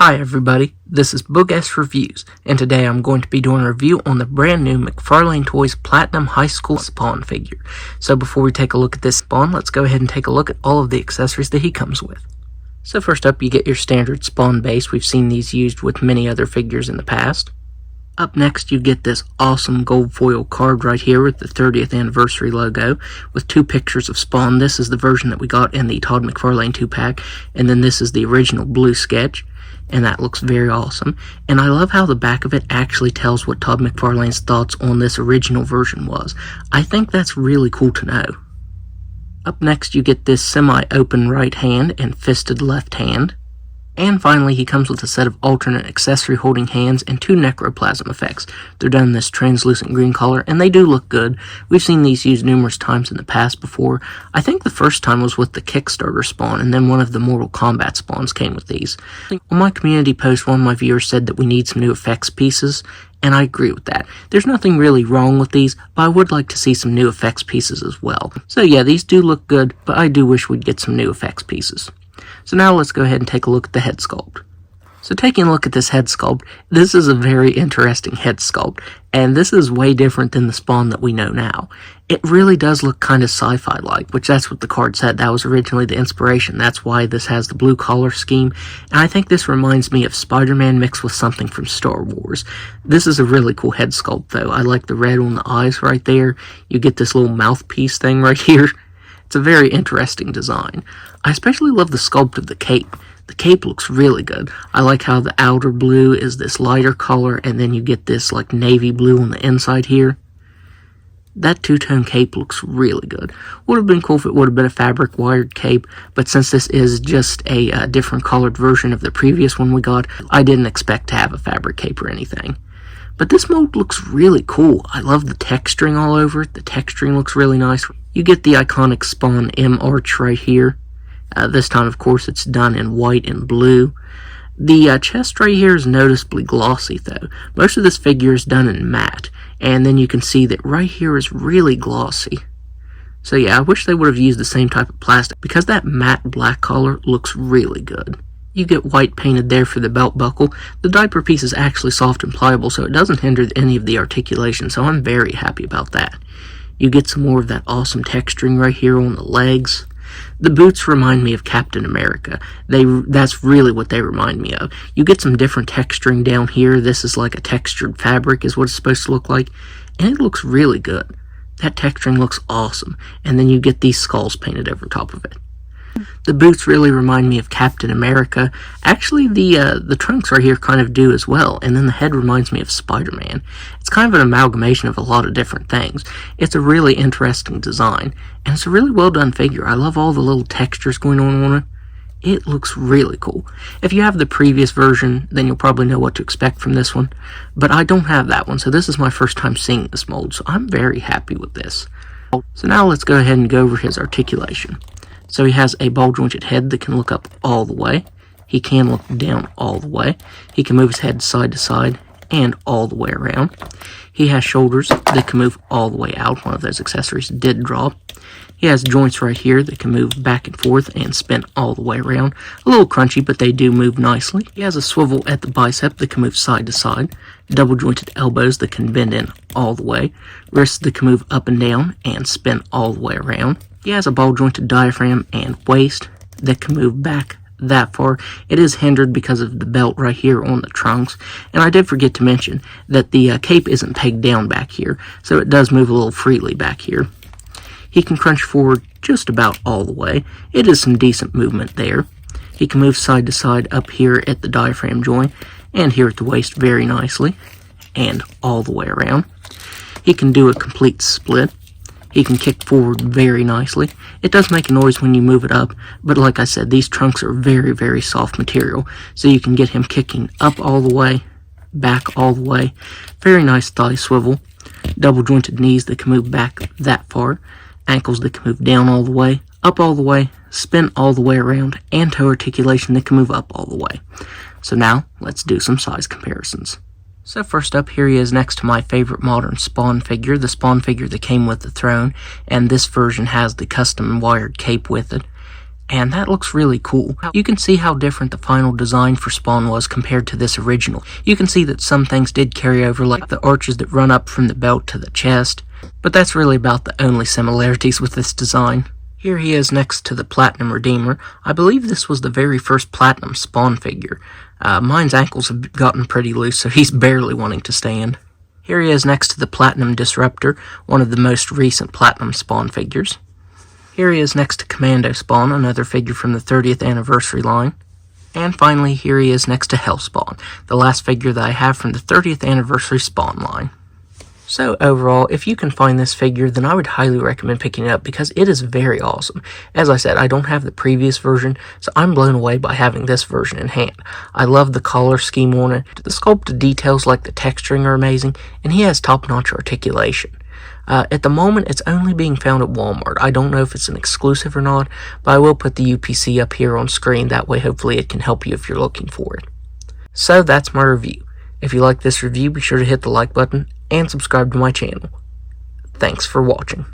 Hi everybody, this is Boog S Reviews, and today I'm going to be doing a review on the brand new McFarlane Toys Platinum High School Spawn figure. So before we take a look at this Spawn, let's go ahead and take a look at all of the accessories that he comes with. So first up, you get your standard Spawn base. We've seen these used with many other figures in the past. Up next, you get this awesome gold foil card right here with the 30th anniversary logo with two pictures of Spawn. This is the version that we got in the Todd McFarlane 2-pack, and then this is the original blue sketch, and that looks very awesome. And I love how the back of it actually tells what Todd McFarlane's thoughts on this original version was. I think that's really cool to know. Up next, you get this semi-open right hand and fisted left hand. And finally, he comes with a set of alternate accessory holding hands and two necroplasm effects. They're done in this translucent green color, and they do look good. We've seen these used numerous times in the past before. I think the first time was with the Kickstarter Spawn, and then one of the Mortal Kombat Spawns came with these. On my community post, one of my viewers said that we need some new effects pieces, and I agree with that. There's nothing really wrong with these, but I would like to see some new effects pieces as well. So yeah, these do look good, but I do wish we'd get some new effects pieces. So now let's go ahead and take a look at the head sculpt. So taking a look at this head sculpt, this is a very interesting head sculpt, and this is way different than the Spawn that we know now. It really does look kind of sci-fi-like, which that's what the card said. That was originally the inspiration. That's why this has the blue collar scheme, and I think this reminds me of Spider-Man mixed with something from Star Wars. This is a really cool head sculpt, though. I like the red on the eyes right there. You get this little mouthpiece thing right here. It's a very interesting design. I especially love the sculpt of the cape. The cape looks really good. I like how the outer blue is this lighter color, and then you get this like navy blue on the inside here. That two-tone cape looks really good. Would have been cool if it would have been a fabric wired cape, but since this is just a different colored version of the previous one we got, I didn't expect to have a fabric cape or anything. But this mold looks really cool. I love the texturing all over it. The texturing looks really nice. You get the iconic Spawn M arch right here. This time, of course, it's done in white and blue. The chest right here is noticeably glossy, though. Most of this figure is done in matte, and then you can see that right here is really glossy. So yeah, I wish they would have used the same type of plastic, because that matte black color looks really good. You get white painted there for the belt buckle. The diaper piece is actually soft and pliable, so it doesn't hinder any of the articulation, so I'm very happy about that. You get some more of that awesome texturing right here on the legs. The boots remind me of Captain America. That's really what they remind me of. You get some different texturing down here. This is like a textured fabric is what it's supposed to look like, and it looks really good. That texturing looks awesome, and then you get these skulls painted over top of it. The boots really remind me of Captain America. Actually, the trunks right here kind of do as well, and then the head reminds me of Spider-Man. It's kind of an amalgamation of a lot of different things. It's a really interesting design, and it's a really well done figure. I love all the little textures going on it. It looks really cool. If you have the previous version, then you'll probably know what to expect from this one, but I don't have that one, so this is my first time seeing this mold, so I'm very happy with this. So now let's go ahead and go over his articulation. So he has a ball-jointed head that can look up all the way. He can look down all the way. He can move his head side to side and all the way around. He has shoulders that can move all the way out. One of those accessories did drop. He has joints right here that can move back and forth and spin all the way around. A little crunchy, but they do move nicely. He has a swivel at the bicep that can move side to side. Double-jointed elbows that can bend in all the way. Wrists that can move up and down and spin all the way around. He has a ball-jointed diaphragm and waist that can move back that far. It is hindered because of the belt right here on the trunks. And I did forget to mention that the cape isn't pegged down back here, so it does move a little freely back here. He can crunch forward just about all the way. It is some decent movement there. He can move side to side up here at the diaphragm joint and here at the waist very nicely and all the way around. He can do a complete split. He can kick forward very nicely. It does make a noise when you move it up, but like I said, these trunks are very, very soft material, so you can get him kicking up all the way, back all the way. Very nice thigh swivel. Double-jointed knees that can move back that far. Ankles that can move down all the way, up all the way, spin all the way around, and toe articulation that can move up all the way. So now, let's do some size comparisons. So first up, here he is next to my favorite modern Spawn figure, the Spawn figure that came with the throne, and this version has the custom wired cape with it. And that looks really cool. You can see how different the final design for Spawn was compared to this original. You can see that some things did carry over, like the arches that run up from the belt to the chest, but that's really about the only similarities with this design. Here he is next to the Platinum Redeemer. I believe this was the very first Platinum Spawn figure. Mine's ankles have gotten pretty loose, so he's barely wanting to stand. Here he is next to the Platinum Disruptor, one of the most recent Platinum Spawn figures. Here he is next to Commando Spawn, another figure from the 30th anniversary line. And finally, here he is next to Hellspawn, the last figure that I have from the 30th anniversary Spawn line. So overall, if you can find this figure, then I would highly recommend picking it up because it is very awesome. As I said, I don't have the previous version, so I'm blown away by having this version in hand. I love the color scheme on it, the sculpted details like the texturing are amazing, and he has top-notch articulation. At the moment, it's only being found at Walmart. I don't know if it's an exclusive or not, but I will put the UPC up here on screen. That way, hopefully, it can help you if you're looking for it. So, that's my review. If you like this review, be sure to hit the like button and subscribe to my channel. Thanks for watching.